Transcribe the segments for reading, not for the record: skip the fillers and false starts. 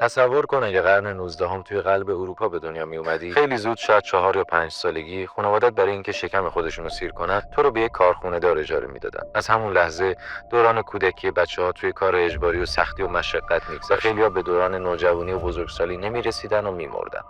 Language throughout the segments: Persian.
تصور کن اگه قرن 19 توی قلب اروپا به دنیا می اومدی، خیلی زود شاید 4 یا 5 سالگی خانوادت برای اینکه شکم خودشون رو سیر کنن تو رو به یک کارخونه دار اجاره میدادن. از همون لحظه دوران کودکی بچه‌ها توی کار اجباری و سختی و مشقت می‌گذشت. خیلی‌ها به دوران نوجوانی و بزرگسالی نمی‌رسیدن و می‌مردن.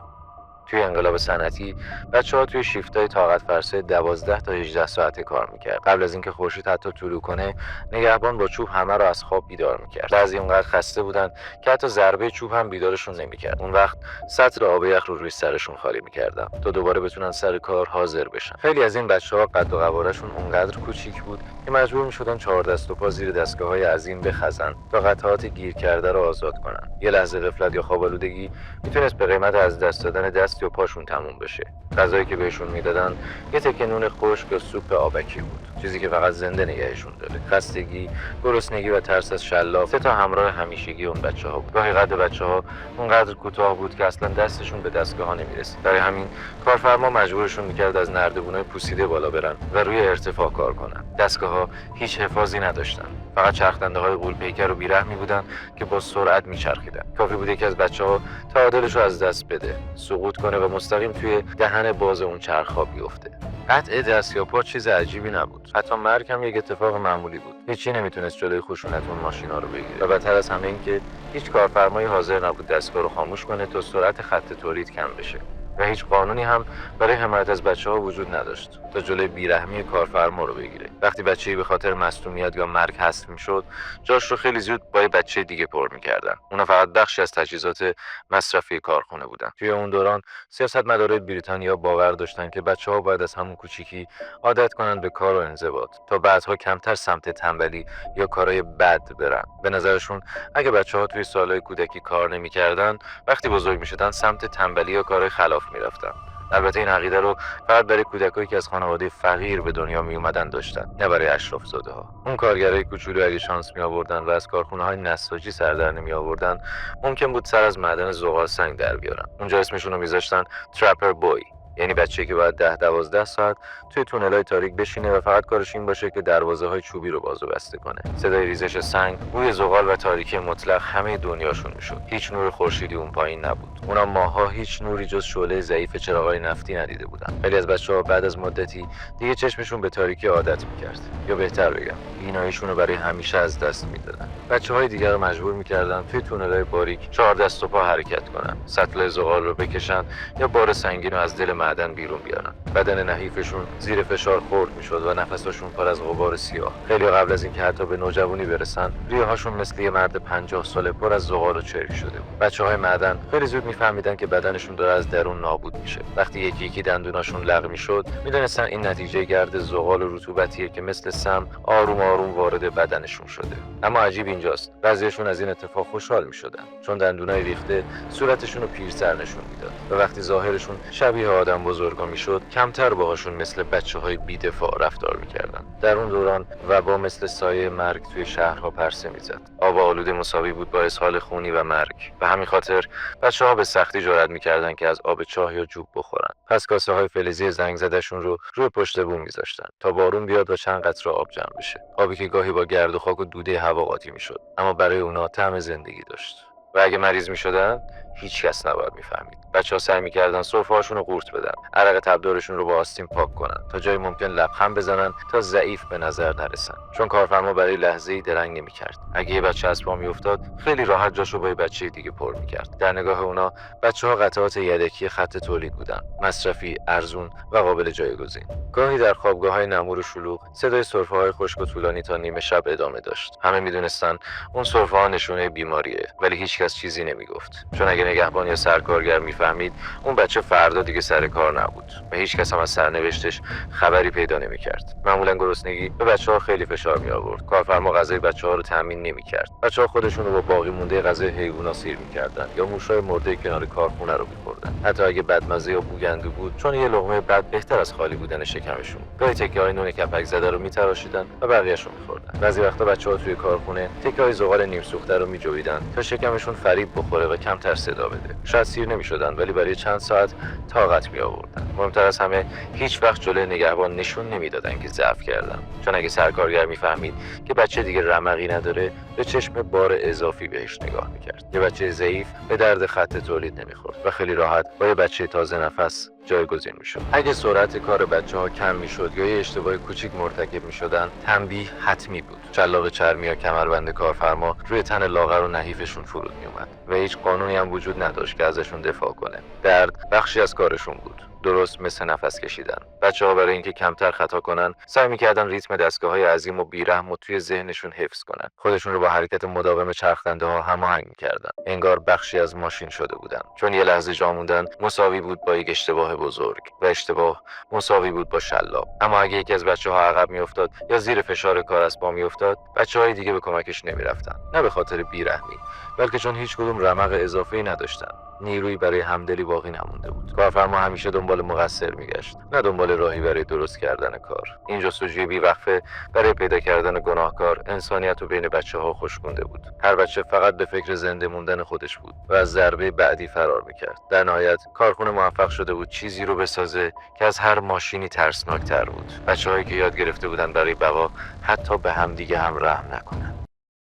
توی انقلاب صنعتی بچه‌ها توی شیفت‌های طاقت فرسای 12 تا 18 ساعته کار میکرد. قبل از اینکه خورشید حتی طلوع کنه، نگهبان با چوب همه رو از خواب بیدار میکرد. بعضی اونقدر خسته بودن که حتی ضربه چوب هم بیدارشون نمیکرد. اون وقت سطل آب یخ رو روی سرشون خالی میکردن تا دوباره بتونن سر کار حاضر بشن. خیلی از این بچه‌ها قد و قواره‌شون اونقدر کوچیک بود که مجبور میشدن 4 دست و پا زیر دستگاه‌های عظیم بخزن تا قطعات گیر کرده رو آزاد کنن. یه لحظه غفلت یا خواب‌آلودگی میتونست به قیمت از دست دادن دست یا پاشون تموم بشه. غذایی که بهشون میدادن یه تکه نون خشک یا سوپ آبکی بود، چیزی که فقط زنده نگهشون داره. خستگی، گرسنگی و ترس از شلاف 3 تا همراه همیشگی اون بچه‌ها بود. گاهی قد بچه‌ها اونقدر کوتاه بود که اصلا دستشون به دستگاه‌ها نمیرسید. برای همین کارفرما مجبورشون میکرد از نردبونای پوسیده بالا برن و روی ارتفاع کار کنن. دستگاه‌ها هیچ حفاظی نداشتن، فقط چرخدنده‌های غول‌پیکر و بیرحمی بودن که با سرعت میچرخیدن. کافی بود یکی از بچه‌ها تعادلش رو از دست بده، سقوط کنه و مستقیم توی دهن باز اون چرخ‌ها بیفته. قطع دست یا پا چیز عجیبی نبود. حتی مرگ هم یک اتفاق معمولی بود. هیچی نمیتونست جلوی خشونت اون ماشینا رو بگیره. و بدتر از همه این که هیچ کارفرمایی حاضر نبود دستگاه رو خاموش کنه تا سرعت خط تولید کم بشه. و هیچ قانونی هم برای حمایت از بچه‌ها وجود نداشت تا جلوی بیرحمی کارفرما رو بگیره. وقتی بچه‌ای به خاطر مصدومیت یا مرگ حذف می‌شد، جاش رو خیلی زود با یه بچه دیگه پر می‌کردن. اونا فقط بخشی از تجهیزات مصرفی کارخونه بودن. توی اون دوران سیاستمدارای بریتانیا باور داشتن که بچه‌ها باید از همون کوچیکی عادت کنن به کار و انضباط تا بعدها کمتر سمت تنبلی یا کارهای بد برن. به نظرشون اگه بچه‌ها توی سالهای کودکی کار نمی‌کردن، وقتی بزرگ می‌شدن سمت تنبلی یا کارهای خلاف میرفتن. البته این عقیده رو فقط برای کودکایی که از خانواده فقیر به دنیا می اومدن داشتن، نه برای اشراف زاده ها. اون کارگرای کوچولو اگه شانس می آوردن و از کارخونه های نساجی سر در نمی آوردن، ممکن بود سر از معدن زغال سنگ در بیارن. اونجا اسمشون رو میذاشتن ترپر بوی، یعنی بچه‌ای که باید 10-12 ساعت توی تونل‌های تاریک بشینه و فقط کارش این باشه که دروازه‌های چوبی رو باز و بسته کنه. صدای ریزش سنگ، بوی زغال و تاریکی مطلق همه دنیاشون میشد. هیچ نور خورشیدی اون پایین نبود. اونا ماها هیچ نوری جز شعله ضعیف چراغ‌های نفتی ندیده بودن. خیلی از بچه‌ها بعد از مدتی دیگه چشمشون به تاریکی عادت می‌کرد، یا بهتر بگم بیناییشون رو برای همیشه از دست میدادن. بچه‌های دیگر رو مجبور می‌کردن توی تونل‌های باریک 4 دست و پا حرکت کنن، سطل زغال رو بکشن یا بار سنگین رو از دل معدن بیرون بیارن. بدن نحیفشون زیر فشار خرد میشد و نفسشون پر از غبار سیاه. خیلی قبل از اینکه حتی به نوجوانی برسن، ریه‌هاشون مثل یه مرد 50 ساله پر از زغال و چرک شده بود. بچه‌های معدن خیلی زود میفهمیدن که بدنشون داره از درون نابود میشه. وقتی یکی یکی دندوناشون لغو میشد، میدونستن این نتیجه گرد زغال و رطوبتیه که مثل سم آروم آروم وارد بدنشون شده. اما عجیب اینجاست، بعضیشون از این اتفاق خوشحال میشدن، چون دندونای ریخته صورتشون رو پیرتر نشون میداد و وقتی ظاهرشون شبیه آدم بزرگا میشد، کمتر باهاشون مثل بچه‌های بی‌دفاع رفتار میکردن. در اون دوران وبا مثل سایه مرگ توی شهرها پرسه میزد. آب آلوده مساوی بود با اسهال خونی و مرگ. به همین خاطر بچه‌ها به سختی جرئت میکردن که از آب چاه یا جوب بخورن. پس کاسه‌های فلزی زنگ زدهشون رو روی پشت بوم میذاشتن تا بارون بیاد و چند قطره آب جمع بشه. آبی که گاهی با گرد و خاک و دوده هوا قاطی میشد، اما برای اونا طعم زندگی داشت. و اگه مریض میشدن، هیچ کس نباید میفهمید. بچه‌ها سعی میکردن سرفه‌هاشون رو قورت بدن، عرق تبدارشون رو با آستین پاک کنن تا جای ممکن لبخند بزنن تا ضعیف به نظر نرسن، چون کارفرما برای لحظه‌ای درنگ نمیکرد. اگه یه بچه از پا میافتاد، خیلی راحت جاشو با یه بچه دیگه پر میکرد. در نگاه اونا بچه‌ها قطعات یدکی خط تولید بودن، مصرفی، ارزون و قابل جایگزین. گاهی در خوابگاه‌های نمور و شلوغ صدای سرفه‌های خشک و طولانی تا نیمه شب ادامه داشت. همه میدونستن اون سرفه‌ها نشونه بیماریه، ولی هیچکس چیزی نمیگفت، چون اگه نگهبان یا سرکارگر میفهمید، اون بچه فردا دیگه سر کار نبود و هیچکس هم از سرنوشتش خبری پیدا نمیکرد. معمولا گرسنگی به بچه‌ها خیلی فشار می آورد. کارفرما غذای بچه‌ها رو تامین نمیکرد. بچه‌ها خودشون رو با باقی مونده غذای حیوونا سیر میکردن یا موشای مرده کنار کارخونه رو می‌خوردن. حتی اگه بدمزه یا بوگندو بود، چون یه لقمه بد بهتر از خالی بودن شکمشون. گاهی تکه‌های نون کپک زده رو می‌تراشیدن و بقیه‌شو می‌خوردن. بعضی وقتا بچه‌ها توی کارخونه تکه‌های زغال نیم سوخته رو می‌جویدن تا شکمشون ازشون فریب بخوره و کمتر صدا بده. شاید سیر نمی‌شدن ولی برای چند ساعت طاقت می‌آوردن. مهمتر از همه هیچ وقت جلوی نگهبان نشون نمیدادن که ضعف کردن، چون اگه سرکارگر میفهمید که بچه دیگه رمقی نداره به چشم بار اضافی بهش نگاه میکرد. یه بچه ضعیف به درد خط تولید نمیخورد و خیلی راحت با یه بچه تازه نفس جایگزین میشد. اگه سرعت کار بچه‌ها کم میشد یا یه اشتباه کوچیک مرتکب میشدن، تنبیه حتمی بود. شلاق چرمی یا کمربند کارفرما روی تن لاغر و نحیفشون فرود میومد و هیچ قانونی هم وجود نداشت که ازشون دفاع کنه. درد بخشی از کارشون بود، درست مثل نفس کشیدن. بچه‌ها برای اینکه کمتر خطا کنن سعی می‌کردن ریتم دستگاه‌های عظیم و بیرحم و توی ذهنشون حفظ کنن. خودشون رو با حرکت مداوم چرخدنده‌ها هماهنگ می‌کردن، انگار بخشی از ماشین شده بودن. چون یه لحظه جا موندن مساوی بود با یک اشتباه بزرگ و اشتباه مساوی بود با شلاق. اما اگه یکی از بچه‌ها عقب می‌افتاد یا زیر فشار کار از پا می‌افتاد، بچه‌های دیگه به کمکش نمی‌رفتن. نه به خاطر بیرحمی، بلکه چون هیچ کدوم رمق اضافه‌ای نداشتن. نیرویی برای همدلی باقی نمونده بود. کارفرما همیشه دنبال مقصر میگشت، نه دنبال راهی برای درست کردن کار. این جستجوی بی‌وقفه برای پیدا کردن گناهکار انسانیت رو بین بچه‌ها خشکونده بود. هر بچه فقط به فکر زنده موندن خودش بود و از ضربه بعدی فرار میکرد. در نهایت کارخونه موفق شده بود چیزی رو بسازه که از هر ماشینی ترسناکتر بود. بچه‌هایی که یاد گرفته بودن برای بقا حتی به همدیگه هم رحم نکنن.